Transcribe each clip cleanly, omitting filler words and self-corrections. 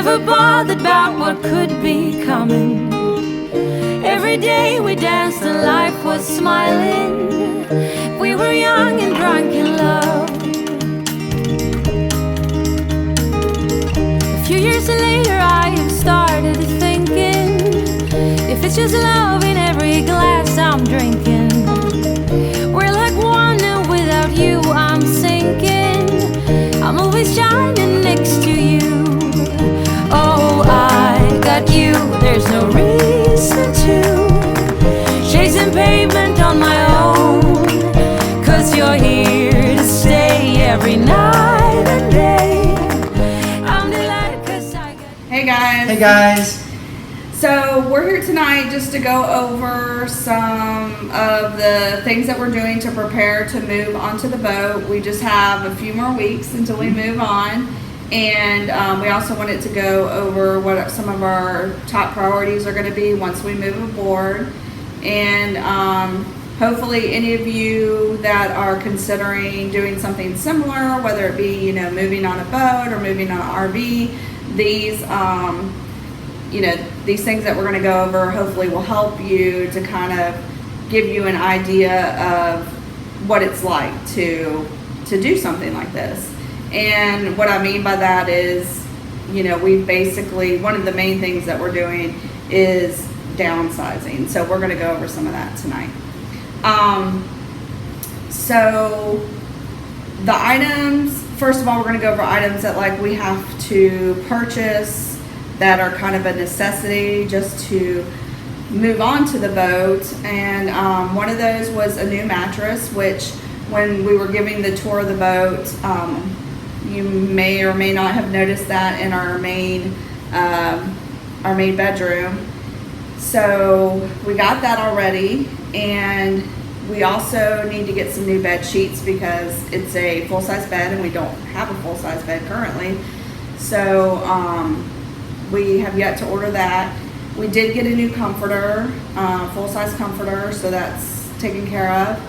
never bothered about what could be coming. Every day we danced and life was smiling. We were young and drunk in love. A few years later I have started thinking, if it's just love in every glass I'm drinking, we're like one and without you I'm sinking. I'm always shining next to you. Oh, I got you, there's no reason to chasing pavement on my own, 'cause you're here to stay every night and day. I'm delighted 'cause I got you. Hey guys. Hey guys. So we're here tonight just to go over some of the things that we're doing to prepare to move onto the boat. We just have a few more weeks until we move on. And we also wanted to go over what some of our top priorities are going to be once we move aboard. And hopefully any of you that are considering doing something similar, whether it be, you know, moving on a boat or moving on an RV, these these things that we're going to go over hopefully will help you to kind of give you an idea of what it's like to do something like this. And what I mean by that is, you know, we basically, one of the main things that we're doing is downsizing. So we're going to go over some of that tonight. So the items, first of all, we're going to go over items that like we have to purchase that are kind of a necessity just to move on to the boat. And one of those was a new mattress, which when we were giving the tour of the boat, you may or may not have noticed that in our main bedroom. So we got that already, and we also need to get some new bed sheets because it's a full-size bed and we don't have a full-size bed currently. So we have yet to order that. We did get a new comforter, full-size comforter, so that's taken care of.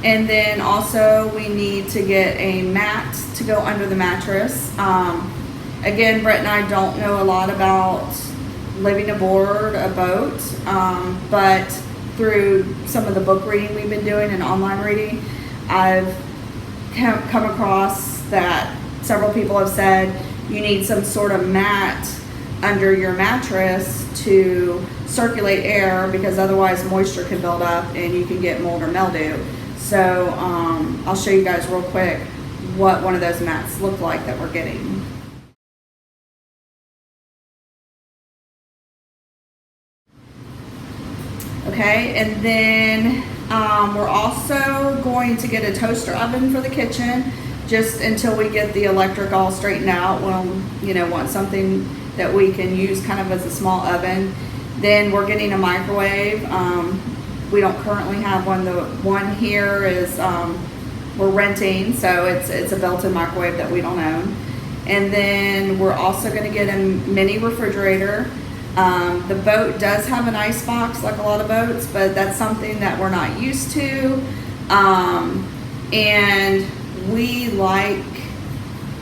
And then also we need to get a mat to go under the mattress. Again, Brett and I don't know a lot about living aboard a boat, but through some of the book reading we've been doing and online reading, I've come across that several people have said you need some sort of mat under your mattress to circulate air, because otherwise moisture can build up and you can get mold or mildew. So I'll show you guys real quick what one of those mats look like that we're getting. Okay, and then we're also going to get a toaster oven for the kitchen just until we get the electric all straightened out. We'll, you know, want something that we can use kind of as a small oven. Then we're getting a microwave. We don't currently have one. The one here is we're renting, so it's a built-in microwave that we don't own. And then we're also going to get a mini refrigerator. The boat does have an ice box like a lot of boats, but that's something that we're not used to. And we like,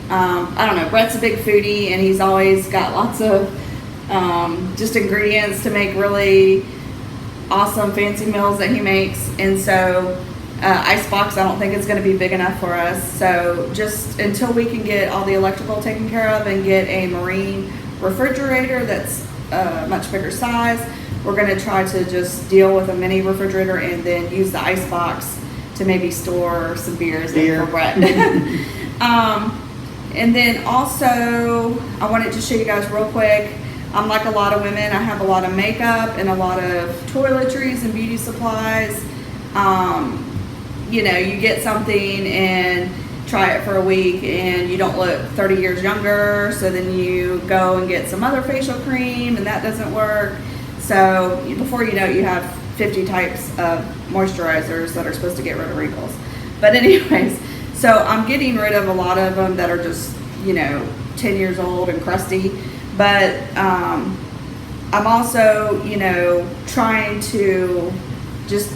I don't know, Brett's a big foodie and he's always got lots of just ingredients to make really awesome fancy meals that he makes. And so icebox I don't think is going to be big enough for us. So just until we can get all the electrical taken care of and get a marine refrigerator that's much bigger size, we're going to try to just deal with a mini refrigerator and then use the icebox to maybe store some beers in for Brett. And then also I wanted to show you guys real quick, I'm like a lot of women, I have a lot of makeup and a lot of toiletries and beauty supplies. You know, you get something and try it for a week and you don't look 30 years younger, so then you go and get some other facial cream and that doesn't work. So before you know it, you have 50 types of moisturizers that are supposed to get rid of wrinkles. But anyways, so I'm getting rid of a lot of them that are just, you know, 10 years old and crusty. But I'm also, you know, trying to just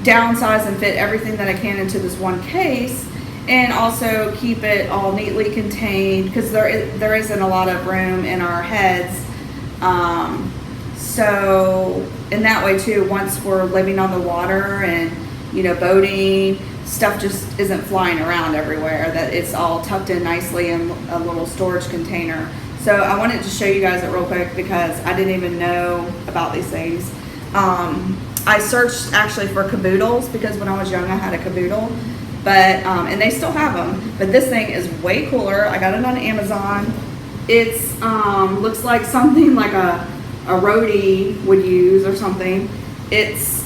downsize and fit everything that I can into this one case. and also keep it all neatly contained because there isn't a lot of room in our heads. So in that way too, once we're living on the water and boating, stuff just isn't flying around everywhere, that it's all tucked in nicely in a little storage container. So I wanted to show you guys it real quick because I didn't even know about these things. I searched actually for caboodles because when I was young I had a caboodle, but and they still have them, but this thing is way cooler. I got it on Amazon. It's looks like something like a roadie would use or something. It's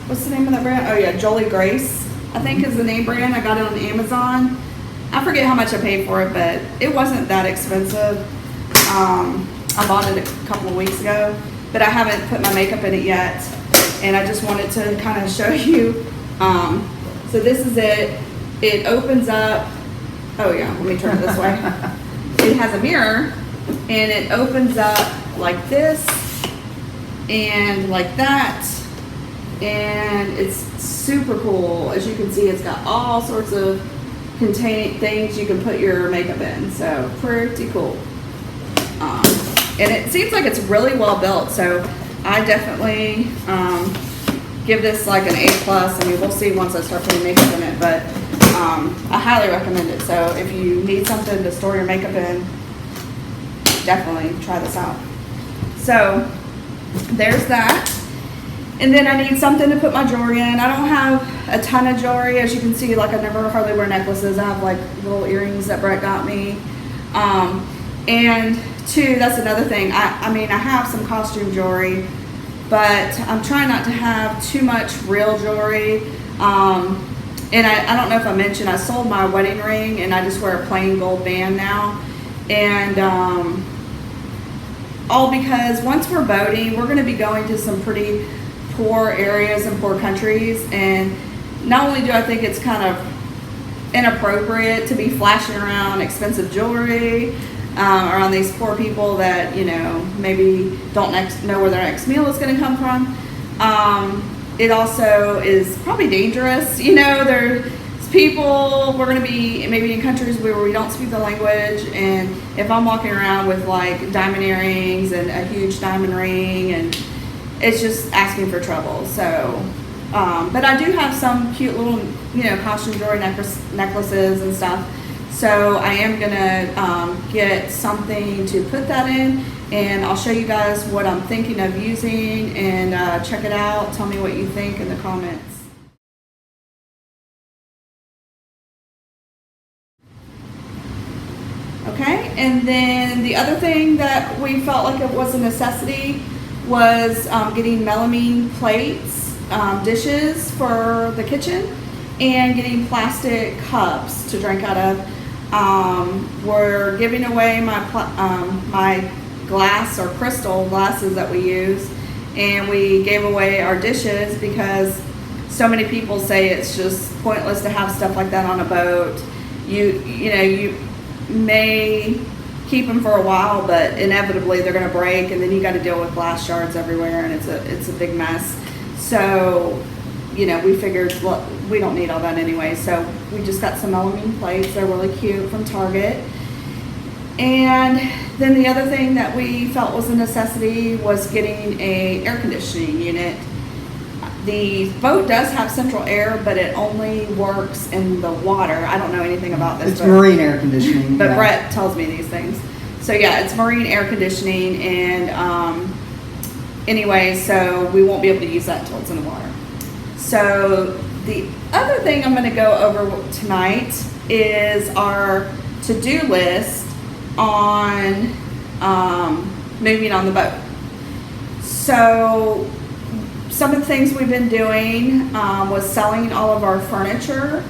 what's the name of that brand? Oh yeah, Jolie Grace, I think is the name brand. I got it on Amazon. I forget how much I paid for it, but it wasn't that expensive. I bought it a couple of weeks ago, but I haven't put my makeup in it yet, and I just wanted to kind of show you. So this is it. It opens up. Oh yeah, let me turn it this way. It has a mirror, and it opens up like this and like that, and it's super cool. As you can see, it's got all sorts of contain things you can put your makeup in, so pretty cool. And it seems like it's really well built, so I definitely give this like an A+. I mean, we'll see once I start putting makeup in it, but I highly recommend it. So if you need something to store your makeup in, definitely try this out. So there's that. And then I need something to put my jewelry in. I don't have a ton of jewelry. As you can see, like I never hardly wear necklaces. I have like little earrings that Brett got me. And two, that's another thing. I mean, I have some costume jewelry, but I'm trying not to have too much real jewelry. And I don't know if I mentioned, I sold my wedding ring and I just wear a plain gold band now. And all because once we're boating, we're gonna be going to some pretty poor areas and poor countries, and not only do I think it's kind of inappropriate to be flashing around expensive jewelry around these poor people that maybe don't know where their next meal is going to come from, it also is probably dangerous. There's people, we're going to be maybe in countries where we don't speak the language, and if I'm walking around with like diamond earrings and a huge diamond ring, and it's just asking for trouble. So but I do have some cute little costume jewelry necklaces and stuff, so I am gonna get something to put that in, and I'll show you guys what I'm thinking of using, and check it out. Tell me what you think in the comments. Okay, and then the other thing that we felt like it was a necessity was getting melamine plates, dishes for the kitchen, and getting plastic cups to drink out of. We're giving away my glass or crystal glasses that we use, and we gave away our dishes because so many people say it's just pointless to have stuff like that on a boat. You may keep them for a while, but inevitably they're going to break, and then you got to deal with glass shards everywhere, and it's a big mess. So we figured, well, we don't need all that anyway, so we just got some melamine plates. They're really cute, from Target. And then the other thing that we felt was a necessity was getting a air conditioning unit. The boat does have central air, but it only works in the water. I don't know anything about this. It's marine air conditioning. But yeah. Brett tells me these things. So yeah, it's marine air conditioning, and anyway, so we won't be able to use that until it's in the water. So the other thing I'm going to go over tonight is our to-do list on moving on the boat. So some of the things we've been doing was selling all of our furniture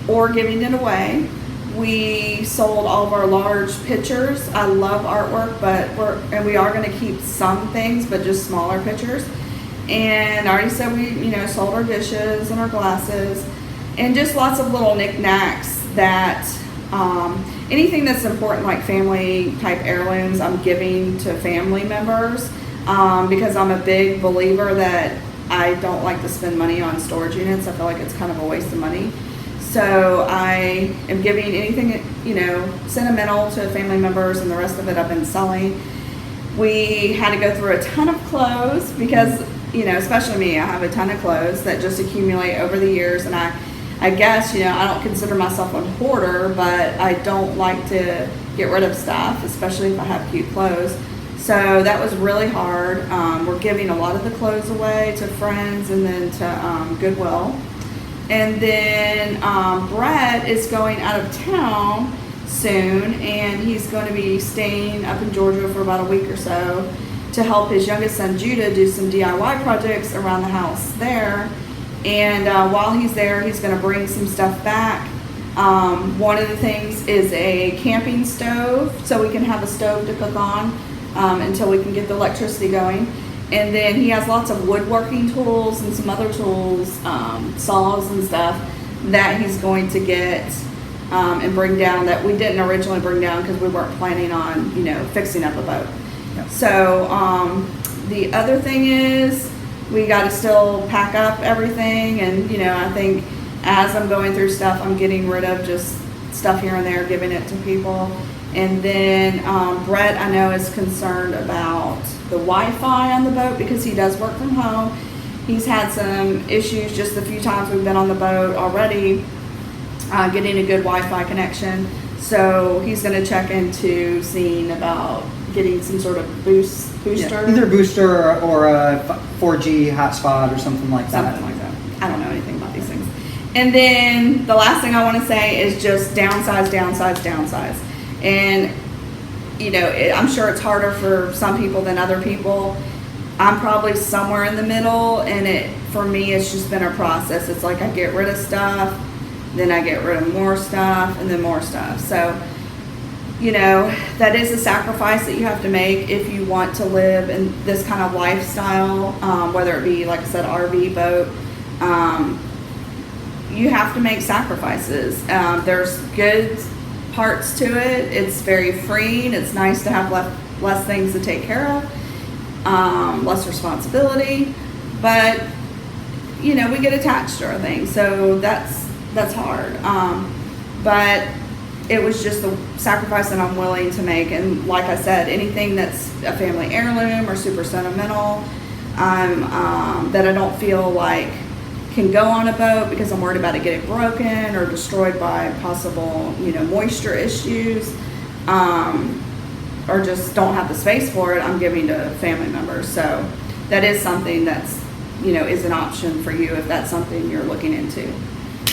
or giving it away. We sold all of our large pictures. I love artwork, but we are going to keep some things, but just smaller pictures. And I already said we sold our dishes and our glasses, and just lots of little knickknacks that anything that's important, like family type heirlooms, I'm giving to family members. Because I'm a big believer that I don't like to spend money on storage units. I feel like it's kind of a waste of money. So I am giving anything, sentimental to family members, and the rest of it I've been selling. We had to go through a ton of clothes because, especially me, I have a ton of clothes that just accumulate over the years. And I guess, I don't consider myself a hoarder, but I don't like to get rid of stuff, especially if I have cute clothes. So that was really hard. We're giving a lot of the clothes away to friends and then to Goodwill. And then Brett is going out of town soon, and he's going to be staying up in Georgia for about a week or so to help his youngest son Judah do some DIY projects around the house there. And while he's there, he's going to bring some stuff back. One of the things is a camping stove, so we can have a stove to cook on until we can get the electricity going. And then he has lots of woodworking tools and some other tools, saws and stuff that he's going to get and bring down that we didn't originally bring down because we weren't planning on, fixing up a boat. Yep. So the other thing is we got to still pack up everything. And, I think as I'm going through stuff, I'm getting rid of just stuff here and there, giving it to people. And then Brett, I know, is concerned about the Wi-Fi on the boat because he does work from home. He's had some issues just the few times we've been on the boat already getting a good Wi-Fi connection. So he's going to check into seeing about getting some sort of booster. Yeah, either booster or a 4G hotspot or something like that. Something like that. I don't know anything about these things. And then the last thing I want to say is just downsize. And, I'm sure it's harder for some people than other people. I'm probably somewhere in the middle, and for me, it's just been a process. It's like I get rid of stuff, then I get rid of more stuff, and then more stuff. So, that is a sacrifice that you have to make if you want to live in this kind of lifestyle, whether it be, like I said, RV, boat. You have to make sacrifices. There's good parts to it. It's very freeing. It's nice to have less things to take care of, less responsibility, but we get attached to our things, so that's hard. But it was just the sacrifice that I'm willing to make. And like I said, anything that's a family heirloom or super sentimental, that I don't feel like can go on a boat because I'm worried about it getting broken or destroyed by possible, moisture issues, or just don't have the space for it, I'm giving to family members. So that is something that's, is an option for you if that's something you're looking into.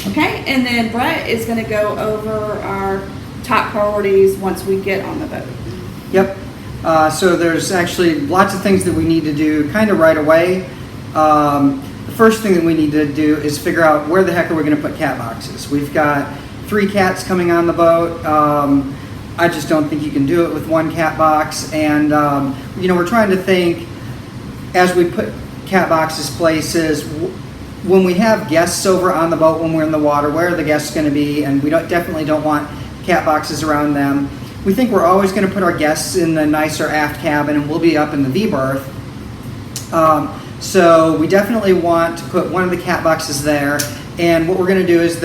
Okay, and then Brett is going to go over our top priorities once we get on the boat. Yep. So there's actually lots of things that we need to do kind of right away. The first thing that we need to do is figure out where the heck are we going to put cat boxes. We've got 3 cats coming on the boat. I just don't think you can do it with 1 cat box. And, we're trying to think as we put cat boxes places, when we have guests over on the boat, when we're in the water, where are the guests going to be? And we definitely don't want cat boxes around them. We think we're always going to put our guests in the nicer aft cabin, and we'll be up in the V-berth. So we definitely want to put one of the cat boxes there. And what we're going to do is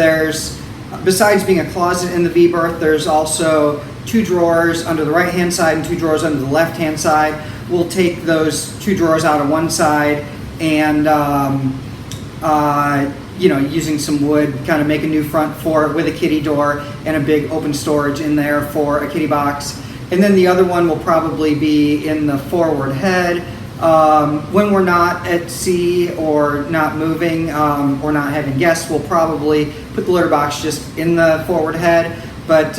besides being a closet in the V-berth, there's also 2 drawers under the right-hand side and 2 drawers under the left-hand side. We'll take those 2 drawers out of one side and, using some wood, kind of make a new front for it with a kitty door and a big open storage in there for a kitty box. And then the other one will probably be in the forward head. When we're not at sea or not moving or not having guests, we'll probably put the litter box just in the forward head. But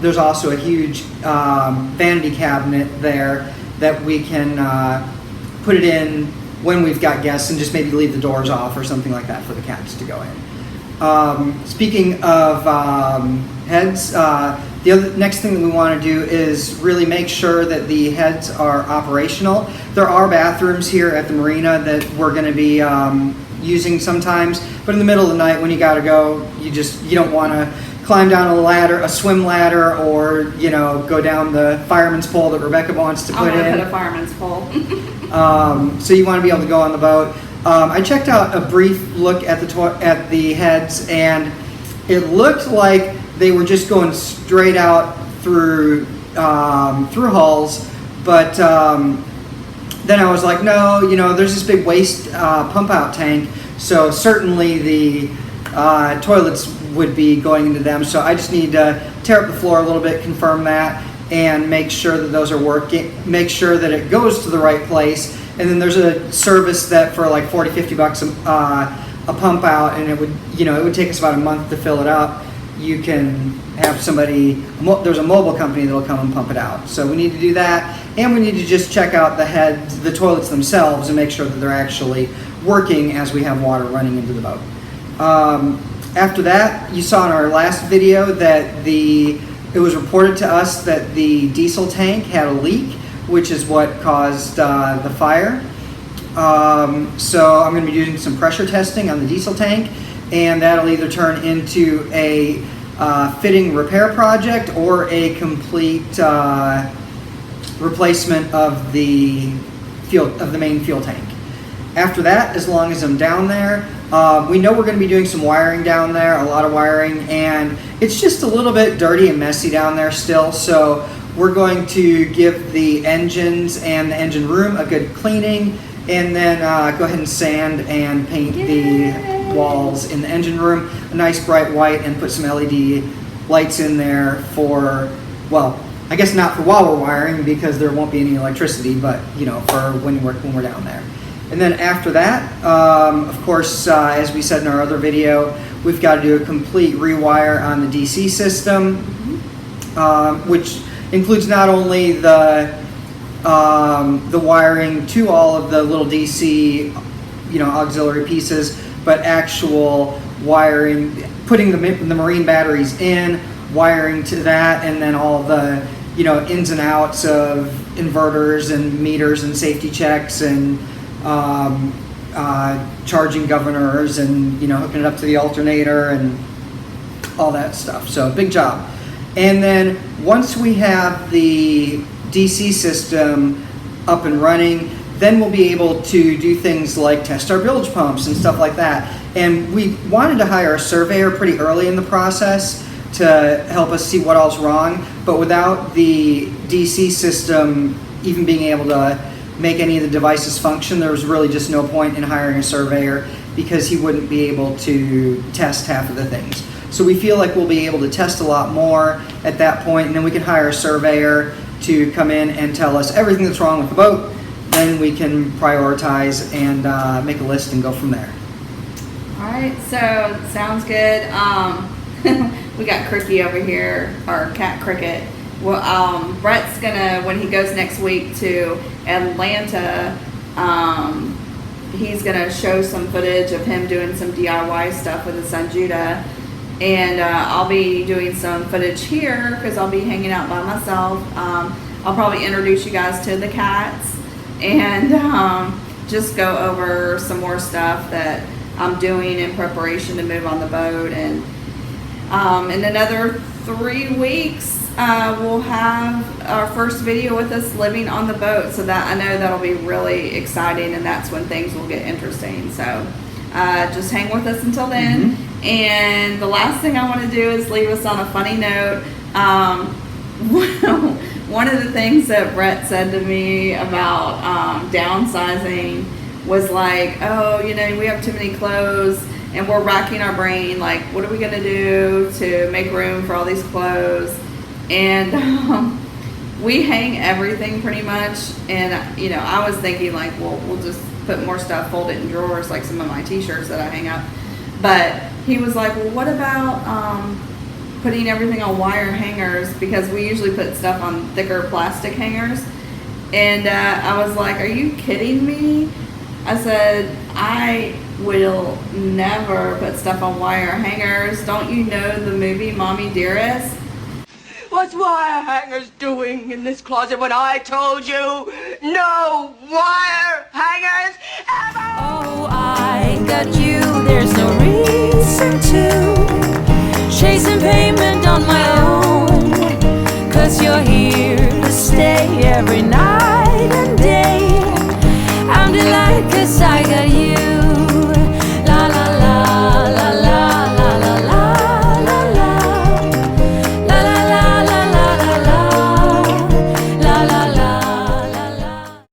there's also a huge vanity cabinet there that we can put it in when we've got guests and just maybe leave the doors off or something like that for the cats to go in. Speaking of heads, the next thing that we want to do is really make sure that the heads are operational. There are bathrooms here at the marina that we're going to be using sometimes, but in the middle of the night when you got to go, you don't want to climb down a swim ladder, or go down the fireman's pole that Rebecca wants to put in. I'm going to put a fireman's pole. So you want to be able to go on the boat. I checked out a brief look at the heads, and it looked like they were just going straight out through hulls, but then I was like, no, there's this big waste pump out tank, so certainly the toilets would be going into them. So I just need to tear up the floor a little bit, confirm that, and make sure that those are working, make sure that it goes to the right place. And then there's a service that for like $40-50 a pump out, and it would take us about a month to fill it up. You can have somebody, there's a mobile company that'll come and pump it out. So we need to do that, and we need to just check out the toilets themselves and make sure that they're actually working as we have water running into the boat. After that, you saw in our last video that it was reported to us that the diesel tank had a leak, which is what caused the fire. So I'm going to be doing some pressure testing on the diesel tank, and that'll either turn into a fitting repair project or a complete replacement of the main fuel tank. After that, as long as I'm down there, we know we're going to be doing some wiring down there, a lot of wiring, and it's just a little bit dirty and messy down there still. So we're going to give the engines and the engine room a good cleaning, and then go ahead and sand and paint the walls in the engine room a nice bright white, and put some LED lights in there for, well, I guess not for while we're wiring because there won't be any electricity, but for when we're down there. And then after that, of course, as we said in our other video, we've got to do a complete rewire on the DC system, which includes not only the wiring to all of the little DC, auxiliary pieces, but actual wiring, putting the marine batteries in, wiring to that, and then all the ins and outs of inverters and meters and safety checks and charging governors and hooking it up to the alternator and all that stuff. So big job. And then once we have the DC system up and running, then we'll be able to do things like test our bilge pumps and stuff like that. And we wanted to hire a surveyor pretty early in the process to help us see what all's wrong, but without the DC system even being able to make any of the devices function, there was really just no point in hiring a surveyor because he wouldn't be able to test half of the things. So we feel like we'll be able to test a lot more at that point, and then we can hire a surveyor to come in and tell us everything that's wrong with the boat. Then we can prioritize and make a list and go from there. All right, so sounds good. We got Cricky over here, our cat Cricket. Well, Brett's gonna, when he goes next week to Atlanta, he's gonna show some footage of him doing some DIY stuff with his son Judah, and I'll be doing some footage here because I'll be hanging out by myself. I'll probably introduce you guys to the cats and just go over some more stuff that I'm doing in preparation to move on the boat. And in another 3 weeks, we'll have our first video with us living on the boat. So that I know that'll be really exciting, and that's when things will get interesting. So just hang with us until then. Mm-hmm. And the last thing I want to do is leave us on a funny note. One of the things that Brett said to me about downsizing was like, oh, we have too many clothes, and we're racking our brain, like, what are we going to do to make room for all these clothes? And we hang everything pretty much, and I was thinking like, well, we'll just put more stuff, fold it in drawers, like some of my t-shirts that I hang up. But he was like, well, what about putting everything on wire hangers, because we usually put stuff on thicker plastic hangers. And I was like, are you kidding me? I said, I will never put stuff on wire hangers. Don't you know the movie Mommy Dearest? What's wire hangers doing in this closet when I told you no wire hangers ever? Oh, I got you, there's no reason to chasing payment on my own, 'cause you're here to stay every night.